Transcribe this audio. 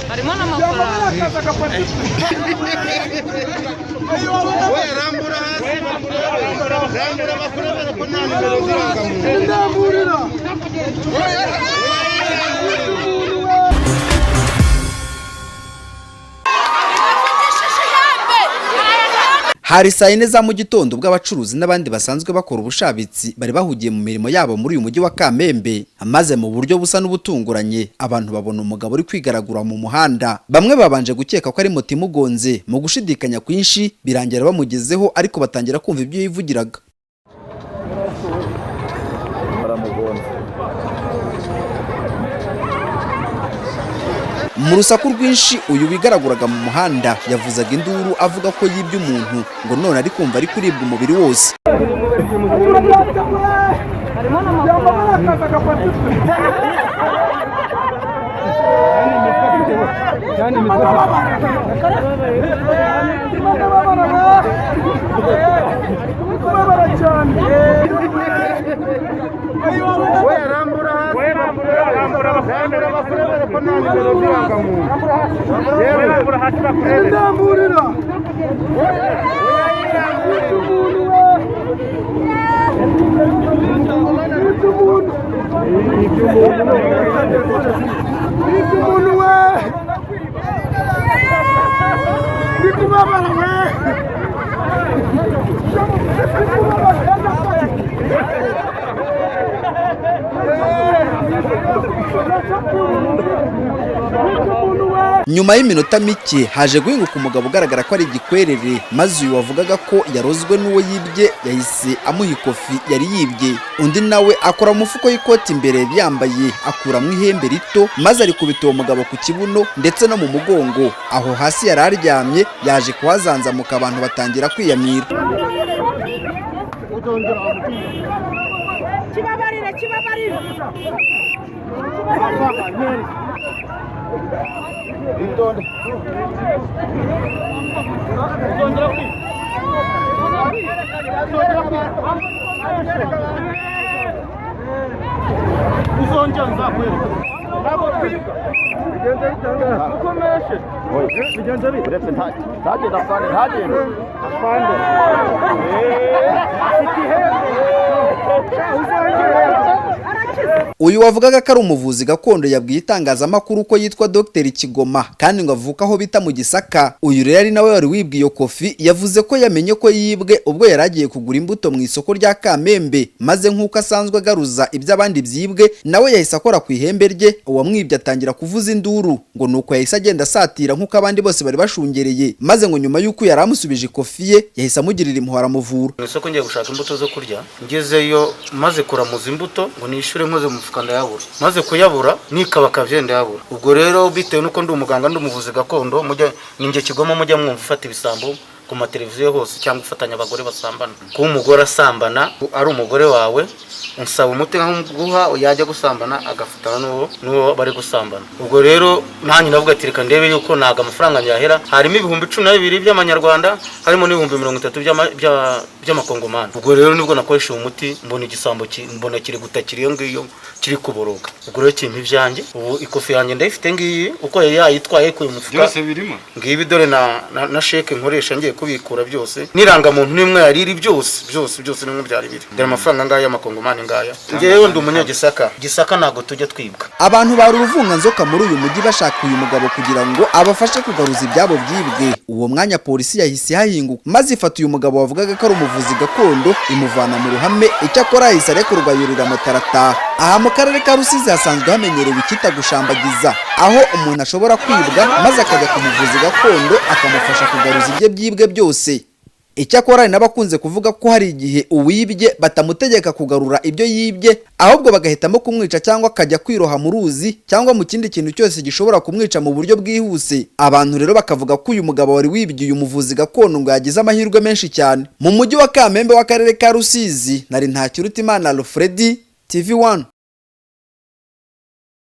harimo n'amafaranga Hari saa 4 za mu gitondo bw'abacuruzi n'abandi basanzwe bakora ubushabitsi bari bahugiye mu mirimo yabo muri uyu mujyi wa Kamembe. Amaze mu buryo busa n'ubutunguranye abantu babona umugabo uri kwigaragura mu muhanda. Bamwe babanje gukeka ko ari moto imugonze, mu gushidikanya kwinshi birangira bamugezeho ariko batangira kumva ibyo yivugiraga. Mu rusaku rwinshi uyu wigaraguraga mu muhanda yavuzaga induru avuga ko yibye umuntu ngo none ari kumva ari kuribwa umubiri wose. Nyuma y'iminota mike haje guhinguka umugabo ugaragara ko ari igikwerere, maze uyu wavugaga ko yarozwe n'uwo yibye yahise amuha ikofi yari yibye. Undi nawe akora mu mufuko y'ikoti imbere yambaye akura mu ihembe rito, maze ari kubita uwo mugabo ku kibuno ndetse no mu mugongo. Aho hasi yari aryamye yaje kuhazanzamuka abantu batangira kwiyamira. Uyu wavugaga ko ari umuvuzi gakondo yabwiye itangazamakuru ko yitwa Dr Kigoma kandi ngo avuka aho bita mu Gisaka. Uyu rero ari nawe wari wibwiye iyo kofi yavuze ko yamenye ko yibwe ubwo yaragiye kugura imbuto mu isoko rya Kamembe, maze nk'uko asanzwe agaruza iby'abandi byibwe nawe yahise akora ku ihembe rye. Uwamwibye atangira kuvuza induru ngo nuko yahise agenda asatira nk'uko abandi bose bari bashungereye, maze ngo nyuma y'uko yari amusubije ikofi ye yahise amugirira impuhwe aramuvura. Mu isoko ngiye gushaka imbuto zo kurya, ngezeyo maze kuramuza imbuto ngo nishure nkoze mu mufuka ndayabura, maze kuyabura nikabaka vyende yabura. Ubwo rero bitewe nuko ndi umuganga ndi umuvuzi gakondo mujya ninge Kigoma mujya mwumva ufata ibisambo ku mateleviziyo hose cyangwa ufatanya abagore basambana. Ku umugore asambana ari umugore wawe unsaba umuti guha yajya gusambana agafatana n'uwo bari gusambana. Ubwo rero nanyi navuga ati reka ndebe yuko naga amafaranga yahera, harimo ibihumbi 12 by'amanyarwanda, harimo n'ibihumbi 30 by'amakongomani. Ubwo rero nibwo nakoresha umuti mbona igisambo mbona kiri gutakira iyo ngiyo kiri kuboroga. Ubwo rero kimpi byanjye ubu ikofi yanjye ndayifite ngiyi uko yayitwaye ku mufuka byose birimo ngibi dore na sheke nkoresha ngiye kubikura byose niranga muntu nimwe yariri byose nimwe byari biri. Dore amafaranga ngaya y'amakongomani ngaya. Ngewe ndi umunyagisaka, Gisaka nago tujya twibwa. Abantu bari uruvunga nzoka muri uyu mujyi bashaka uyu mugabo kugira ngo abafashe kugaruza ibyabo byibwe. Uwo mwanya polisi yahise hahinguka maze ifata uyu mugabo wavugaga ko ari umuvuzi gakondo imuvana mu ruhame. Icyakora yahise arekurwa yurira motarata. Aha mu karere ka Rusizi hasanzwe hamenyerewe ikita gushambagiza, aho umuntu ashobora kwibwa maze akajya ku muvuzi gakondo akamufasha kugaruza ibye byibwe byose. Icyakora n'abakunze kuvuga ko hari igihe uwibye batamutegeka kugarura ibyo yibye, ahubwo bagahitamo kumwica cyangwa akajya kwiroha mu ruzi cyangwa mu kindi kintu cyose gishobora kumwica mu buryo bwihuse. Abantu rero bakavuga ko uyu mugabo wari wibye uyu muvuzi gakondo ngo yagize amahirwe menshi cyane. Mu mujyi wa Kamembe w'akarere ka Rusizi nari Ntakirutimana Alfred, TV1.